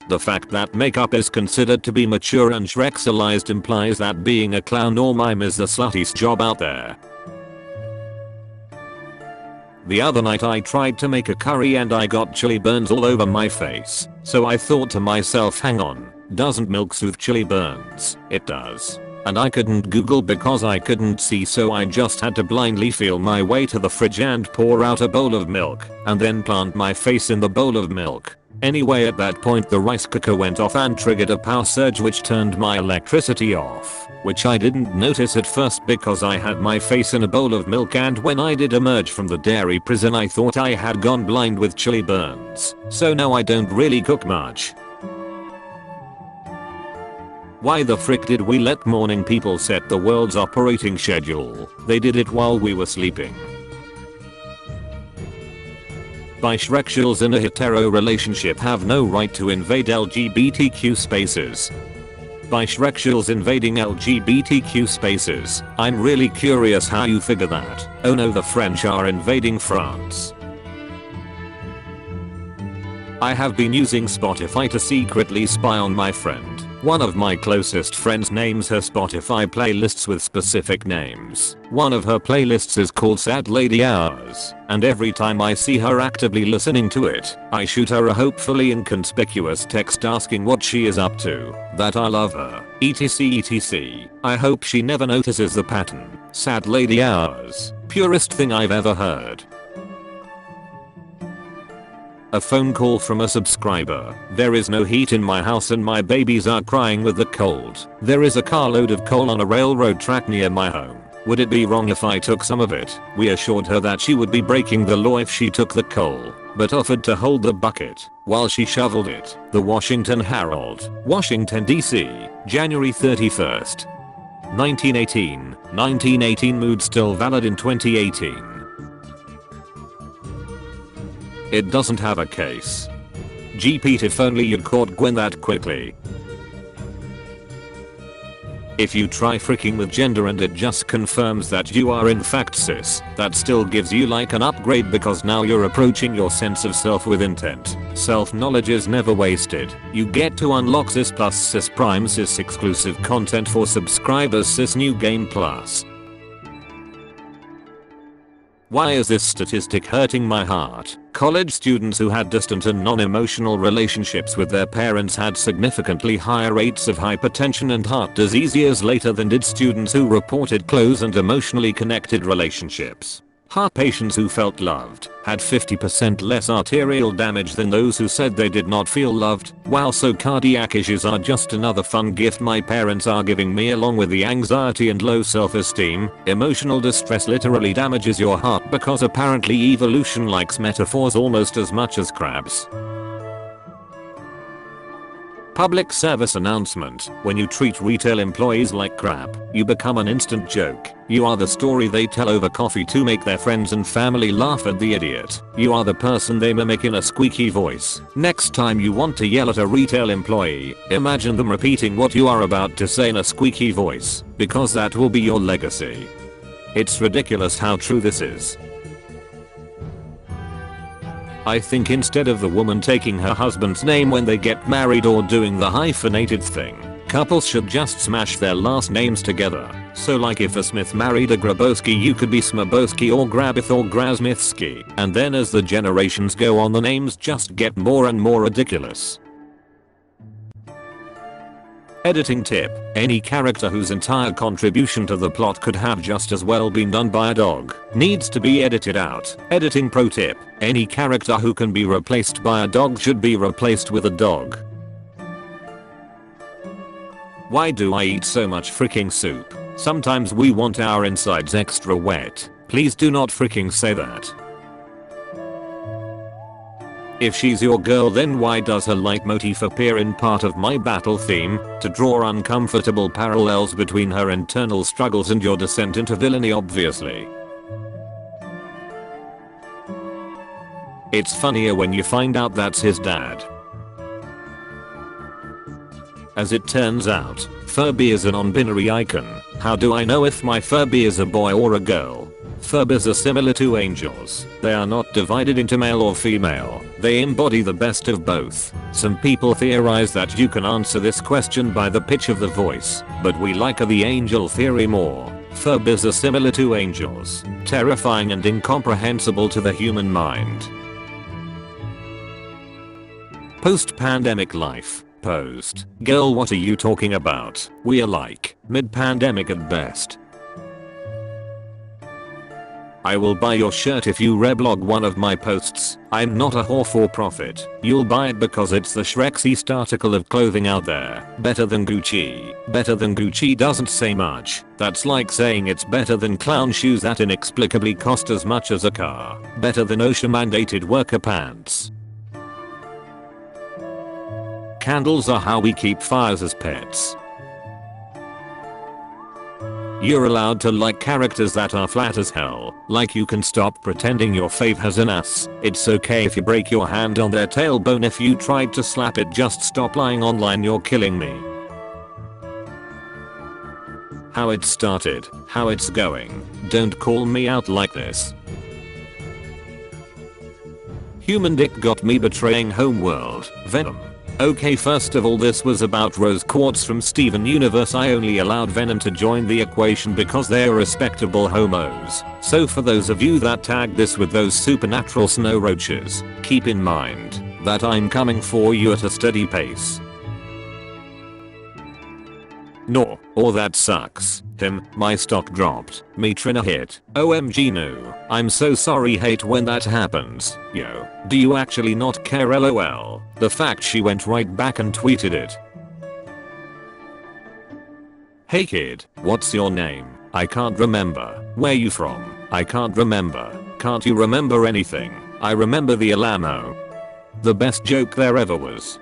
The fact that makeup is considered to be mature and Shrexalized implies that being a clown or mime is the sluttiest job out there. The other night I tried to make a curry and I got chili burns all over my face. So I thought to myself, hang on, doesn't milk soothe chili burns? It does. And I couldn't Google because I couldn't see, so I just had to blindly feel my way to the fridge and pour out a bowl of milk and then plant my face in the bowl of milk. Anyway, at that point the rice cooker went off and triggered a power surge which turned my electricity off, which I didn't notice at first because I had my face in a bowl of milk, and when I did emerge from the dairy prison I thought I had gone blind with chili burns. So now I don't really cook much. Why the frick did we let morning people set the world's operating schedule? They did it while we were sleeping. Bisexuals in a hetero relationship have no right to invade LGBTQ spaces. Bisexuals invading LGBTQ spaces. I'm really curious how you figure that. Oh no, the French are invading France. I have been using Spotify to secretly spy on my friend. One of my closest friends names her Spotify playlists with specific names. One of her playlists is called Sad Lady Hours, and every time I see her actively listening to it, I shoot her a hopefully inconspicuous text asking what she is up to, that I love her, etc etc. I hope she never notices the pattern. Sad Lady Hours. Purest thing I've ever heard. A phone call from a subscriber. There is no heat in my house and my babies are crying with the cold. There is a carload of coal on a railroad track near my home. Would it be wrong if I took some of it? We assured her that she would be breaking the law if she took the coal, but offered to hold the bucket while she shoveled it. The Washington Herald, Washington, D.C., January 31st. 1918 mood still valid in 2018. It doesn't have a case. Gee Pete, if only you'd caught Gwen that quickly. If you try freaking with gender and it just confirms that you are in fact cis, that still gives you like an upgrade because now you're approaching your sense of self with intent. Self-knowledge is never wasted. You get to unlock cis plus cis prime cis exclusive content for subscribers cis new game plus. Why is this statistic hurting my heart? College students who had distant and non-emotional relationships with their parents had significantly higher rates of hypertension and heart disease years later than did students who reported close and emotionally connected relationships. Heart patients who felt loved had 50% less arterial damage than those who said they did not feel loved. Wow, so cardiac issues are just another fun gift my parents are giving me, along with the anxiety and low self-esteem. Emotional distress literally damages your heart because apparently evolution likes metaphors almost as much as crabs. Public service announcement. When you treat retail employees like crap, you become an instant joke. You are the story they tell over coffee to make their friends and family laugh at the idiot. You are the person they mimic in a squeaky voice. Next time you want to yell at a retail employee, imagine them repeating what you are about to say in a squeaky voice, because that will be your legacy. It's ridiculous how true this is. I think instead of the woman taking her husband's name when they get married or doing the hyphenated thing, couples should just smash their last names together. So like if a Smith married a Grabowski, you could be Smabowski or Grabith or Grasmithski. And then as the generations go on, the names just get more and more ridiculous. Editing tip. Any character whose entire contribution to the plot could have just as well been done by a dog needs to be edited out. Editing pro tip. Any character who can be replaced by a dog should be replaced with a dog. Why do I eat so much freaking soup? Sometimes we want our insides extra wet. Please do not freaking say that. If she's your girl, then why does her leitmotif appear in part of my battle theme? To draw uncomfortable parallels between her internal struggles and your descent into villainy, obviously. It's funnier when you find out that's his dad. As it turns out, Furby is a non-binary icon. How do I know if my Furby is a boy or a girl? Furbies are similar to angels. They are not divided into male or female. They embody the best of both. Some people theorize that you can answer this question by the pitch of the voice, but we like the angel theory more. Furbies are similar to angels, terrifying and incomprehensible to the human mind. Post-pandemic life. Post. Girl, what are you talking about? We are like mid-pandemic at best. I will buy your shirt if you reblog one of my posts. I'm not a whore for profit. You'll buy it because it's the Shrexiest article of clothing out there. Better than Gucci. Better than Gucci doesn't say much. That's like saying it's better than clown shoes that inexplicably cost as much as a car. Better than OSHA mandated worker pants. Candles are how we keep fires as pets. You're allowed to like characters that are flat as hell, like you can stop pretending your fave has an ass. It's okay if you break your hand on their tailbone. If you tried to slap it, just stop lying online, you're killing me. How it started, how it's going. Don't call me out like this. Human dick got me betraying homeworld. Venom. Okay, first of all, this was about rose quartz from Steven Universe. I only allowed Venom to join the equation because they are respectable homos. So for those of you that tag this with those supernatural snow roaches, keep in mind that I'm coming for you at a steady pace. No, or that sucks. Him, my stock dropped. Me Trina hit. OMG no. I'm so sorry, hate when that happens. Yo, do you actually not care, lol? The fact she went right back and tweeted it. Hey kid, what's your name? I can't remember. Where you from? I can't remember. Can't you remember anything? I remember the Alamo. The best joke there ever was.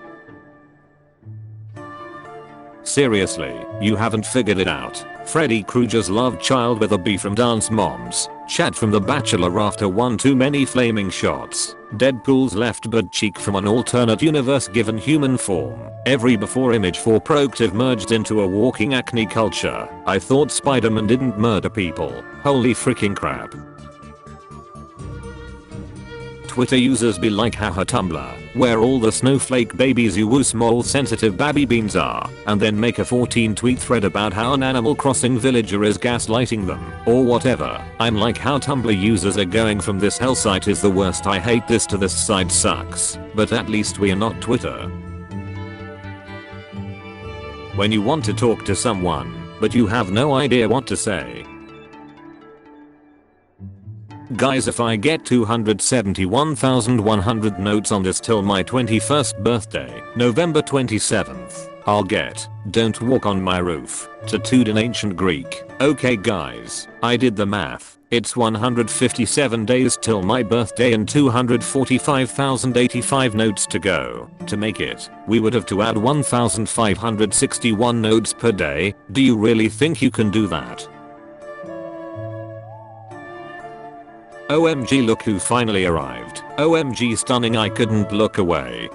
Seriously, you haven't figured it out. Freddy Krueger's love child with a B from Dance Moms. Chad from The Bachelor after one too many flaming shots. Deadpool's left butt cheek from an alternate universe given human form. Every before image for Proctive merged into a walking acne culture. I thought Spider-Man didn't murder people. Holy freaking crap. Twitter users be like haha Tumblr, where all the snowflake babies you woo small sensitive babby beans are, and then make a 14 tweet thread about how an Animal Crossing villager is gaslighting them, or whatever. I'm like, how Tumblr users are going from this hell site is the worst, I hate this to this site sucks, but at least we are not Twitter. When you want to talk to someone, but you have no idea what to say. Guys, if I get 271,100 notes on this till my 21st birthday, November 27th, I'll get "Don't Walk on My Roof" tattooed in ancient Greek. Okay guys, I did the math. It's 157 days till my birthday and 245,085 notes to go. To make it, we would have to add 1,561 notes per day. Do you really think you can do that? OMG, look who finally arrived. OMG, stunning, I couldn't look away.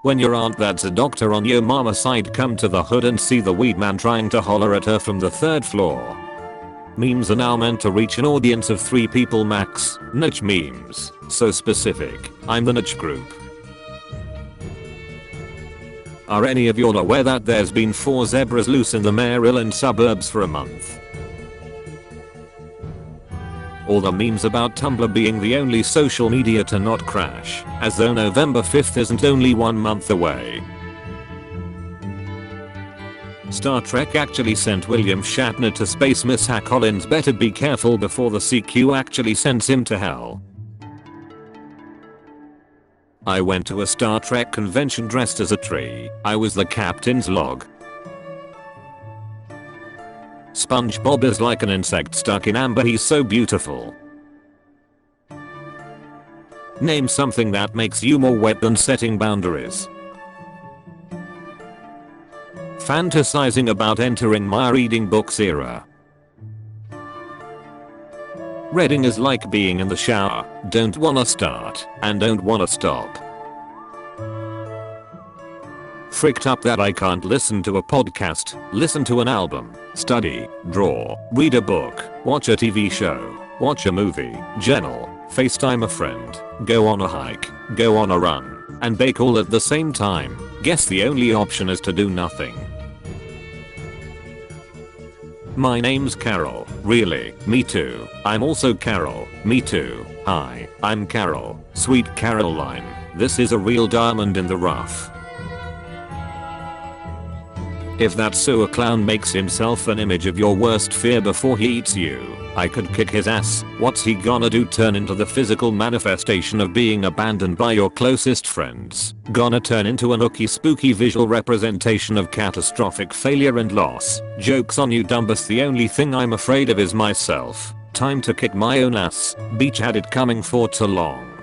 When your aunt that's a doctor on your mama side come to the hood and see the weed man trying to holler at her from the 3rd floor. Memes are now meant to reach an audience of 3 people max. Niche memes. So specific. I'm the niche group. Are any of y'all aware that there's been 4 zebras loose in the Maryland suburbs for a month? All the memes about Tumblr being the only social media to not crash, as though November 5th isn't only 1 month away. Star Trek actually sent William Shatner to space. Miss Collins better be careful before the CQ actually sends him to hell. I went to a Star Trek convention dressed as a tree. I was the captain's log. SpongeBob is like an insect stuck in amber, he's so beautiful. Name something that makes you more wet than setting boundaries. Fantasizing about entering my reading books era. Reading is like being in the shower, don't wanna start, and don't wanna stop. Fricked up that I can't listen to a podcast, listen to an album, study, draw, read a book, watch a TV show, watch a movie, journal, FaceTime a friend, go on a hike, go on a run, and bake all at the same time. Guess the only option is to do nothing. My name's Carol. Really? Me too. I'm also Carol. Me too. Hi, I'm Carol. Sweet Caroline. This is a real diamond in the rough. If that's so a clown makes himself an image of your worst fear before he eats you, I could kick his ass. What's he gonna do? Turn into the physical manifestation of being abandoned by your closest friends? Gonna turn into an ooky spooky visual representation of catastrophic failure and loss? Joke's on you, Dumbus. The only thing I'm afraid of is myself. Time to kick my own ass. Beach had it coming for too long.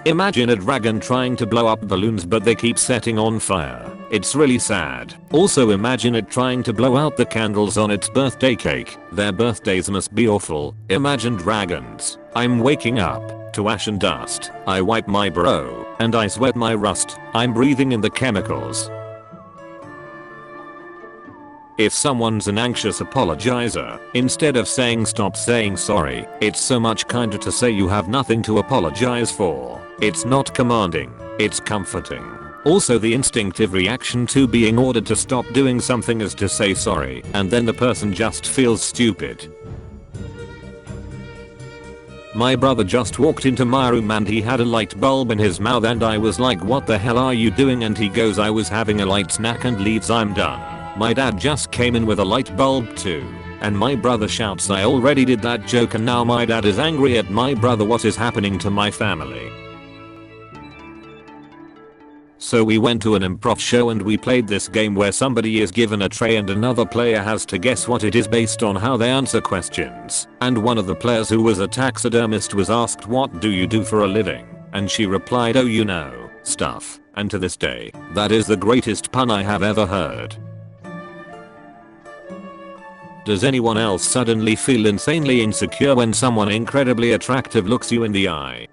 Imagine a dragon trying to blow up balloons but they keep setting on fire. It's really sad. Also imagine it trying to blow out the candles on its birthday cake. Their birthdays must be awful. Imagine dragons. I'm waking up to ash and dust. I wipe my brow and I sweat my rust. I'm breathing in the chemicals. If someone's an anxious apologizer, instead of saying stop saying sorry, it's so much kinder to say you have nothing to apologize for. It's not commanding, it's comforting. Also, the instinctive reaction to being ordered to stop doing something is to say sorry, and then the person just feels stupid. My brother just walked into my room and he had a light bulb in his mouth and I was like, what the hell are you doing? And he goes, I was having a light snack, and leaves. I'm done. My dad just came in with a light bulb too. And my brother shouts, I already did that joke, and now my dad is angry at my brother. What is happening to my family? So we went to an improv show and we played this game where somebody is given a tray and another player has to guess what it is based on how they answer questions. And one of the players, who was a taxidermist, was asked, what do you do for a living? And she replied, oh, you know, stuff. And to this day, that is the greatest pun I have ever heard. Does anyone else suddenly feel insanely insecure when someone incredibly attractive looks you in the eye?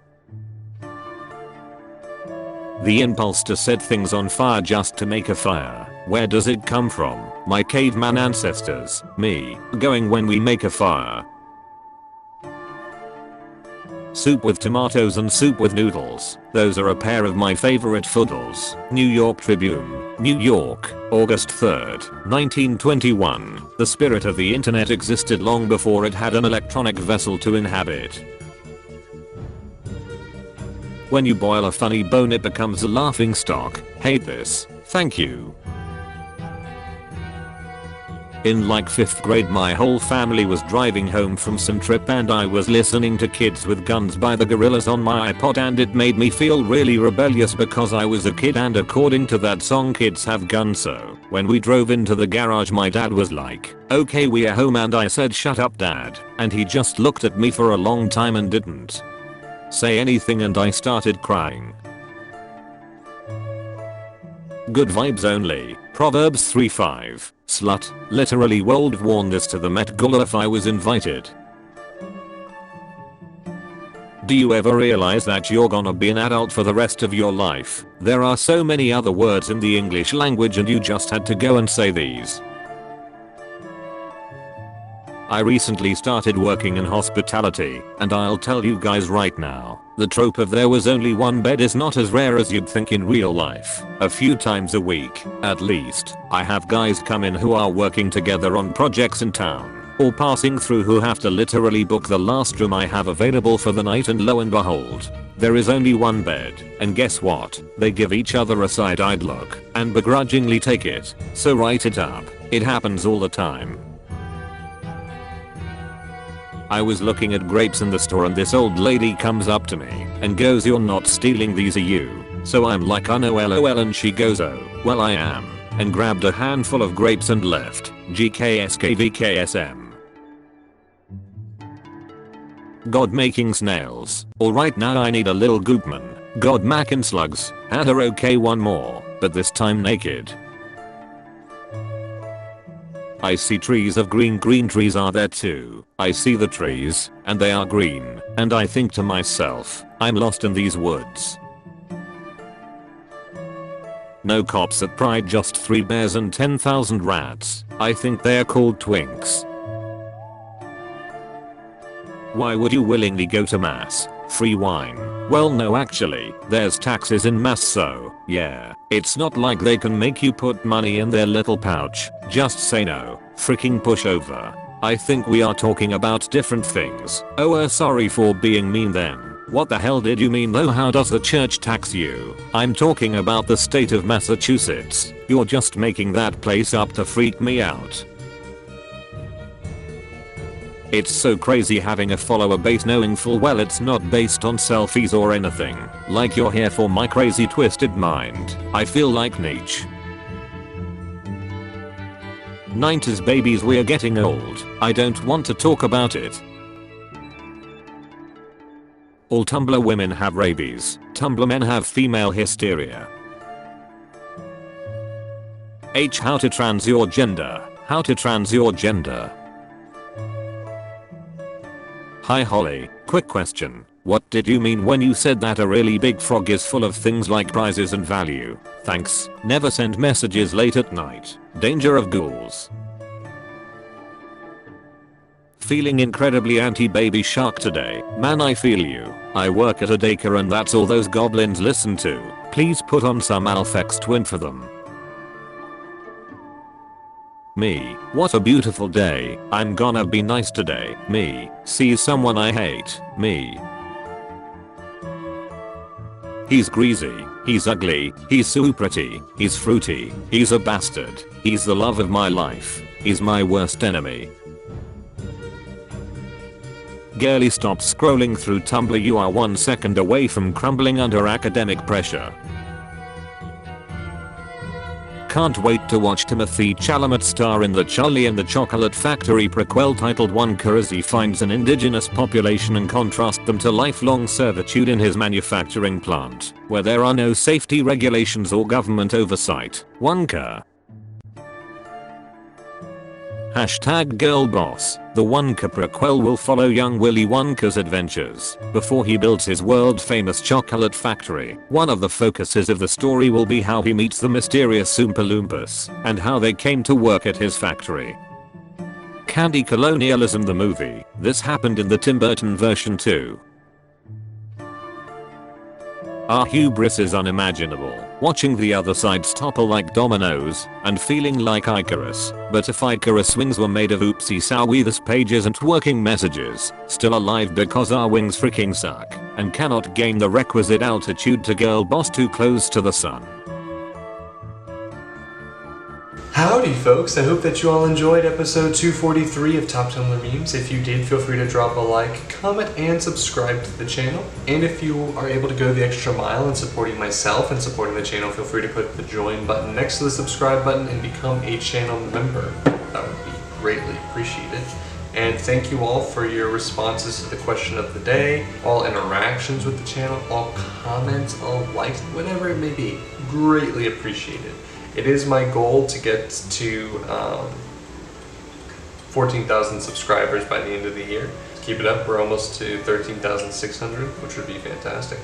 The impulse to set things on fire just to make a fire. Where does it come from? My caveman ancestors. Me. Going when we make a fire. Soup with tomatoes and soup with noodles. Those are a pair of my favorite foodles. New York Tribune. New York, August 3rd, 1921. The spirit of the internet existed long before it had an electronic vessel to inhabit. When you boil a funny bone, it becomes a laughing stock. Hate this. Thank you. In like 5th grade, my whole family was driving home from some trip and I was listening to Kids with Guns by the Gorillaz on my iPod, and it made me feel really rebellious because I was a kid and according to that song kids have guns. So when we drove into the garage, my dad was like, okay, we are home, and I said, shut up dad, and he just looked at me for a long time and didn't say anything, and I started crying. Good vibes only. Proverbs 3:5. Slut. Literally would worn this to the Met Gala if I was invited. Do you ever realize that you're gonna be an adult for the rest of your life? There are so many other words in the English language and you just had to go and say these. I recently started working in hospitality, and I'll tell you guys right now, the trope of there was only one bed is not as rare as you'd think in real life. A few times a week, at least, I have guys come in who are working together on projects in town, or passing through, who have to literally book the last room I have available for the night, and lo and behold, there is only one bed, and guess what? They give each other a side-eyed look, and begrudgingly take it. So write it up. It happens all the time. I was looking at grapes in the store and this old lady comes up to me and goes, you're not stealing these, are you? So I'm like, oh no, lol, and she goes, oh, well I am, and grabbed a handful of grapes and left. GKSKVKSM. God making snails. Alright, now I need a little goopman. God macking slugs. Had her okay, one more, but this time naked. I see trees of green trees are there too. I see the trees, and they are green, and I think to myself, I'm lost in these woods. No cops at Pride, just 3 bears and 10,000 rats. I think they're called twinks. Why would you willingly go to mass? Free wine. Well, no, actually, there's taxes in mass, so yeah. It's not like they can make you put money in their little pouch. Just say no. Freaking pushover. I think we are talking about different things. Oh, sorry for being mean then. What the hell did you mean though? How does the church tax you? I'm talking about the state of Massachusetts. You're just making that place up to freak me out. It's so crazy having a follower base knowing full well it's not based on selfies or anything. Like you're here for my crazy twisted mind. I feel like Nietzsche. 90s babies, we're getting old. I don't want to talk about it. All Tumblr women have rabies. Tumblr men have female hysteria. How to trans your gender. How to trans your gender. Hi Holly, quick question. What did you mean when you said that a really big frog is full of things like prizes and value? Thanks. Never send messages late at night. Danger of ghouls. Feeling incredibly anti-baby shark today. Man, I feel you. I work at a daycare and that's all those goblins listen to. Please put on some Alphex Twin for them. Me. What a beautiful day. I'm gonna be nice today. Me. See someone I hate. Me. He's greasy. He's ugly. He's so pretty. He's fruity. He's a bastard. He's the love of my life. He's my worst enemy. Girly, stop scrolling through Tumblr. You are 1 second away from crumbling under academic pressure. Can't wait to watch Timothy Chalamet star in the Charlie and the Chocolate Factory prequel titled Wonka as he finds an indigenous population and contrast them to lifelong servitude in his manufacturing plant, where there are no safety regulations or government oversight. Wonka. #girlboss. The Wonka prequel will follow young Willy Wonka's adventures before he builds his world famous chocolate factory. One of the focuses of the story will be how he meets the mysterious Oompa Loompas and how they came to work at his factory. Candy colonialism the movie. This happened in the Tim Burton version too. Our hubris is unimaginable, watching the other sides topple like dominoes, and feeling like Icarus. But if Icarus' wings were made of oopsie sowie, this page isn't working messages, still alive because our wings freaking suck, and cannot gain the requisite altitude to girl boss too close to the sun. Howdy folks, I hope that you all enjoyed episode 243 of Top Tumblr Memes. If you did, feel free to drop a like, comment, and subscribe to the channel. And if you are able to go the extra mile in supporting myself and supporting the channel, feel free to click the join button next to the subscribe button and become a channel member. That would be greatly appreciated. And thank you all for your responses to the question of the day, all interactions with the channel, all comments, all likes, whatever it may be. Greatly appreciated. It is my goal to get to 14,000 subscribers by the end of the year. Keep it up, we're almost to 13,600, which would be fantastic.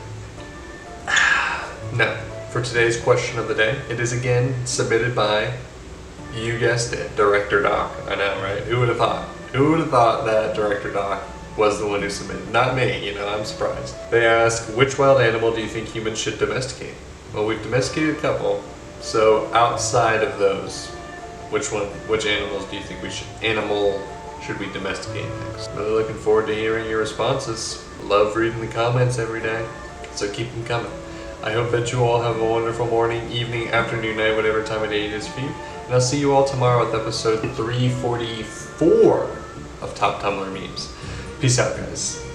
Now, for today's question of the day, it is again submitted by, you guessed it, Director Doc. I know, right? Who would have thought? Who would have thought that Director Doc was the one who submitted? Not me, you know, I'm surprised. They ask, which wild animal do you think humans should domesticate? Well, we've domesticated a couple. So outside of those, which animals do you think should we domesticate next? Really looking forward to hearing your responses. Love reading the comments every day, so keep them coming. I hope that you all have a wonderful morning, evening, afternoon, night, whatever time of day it is for you. And I'll see you all tomorrow with episode 344 of Top Tumblr Memes. Peace out, guys.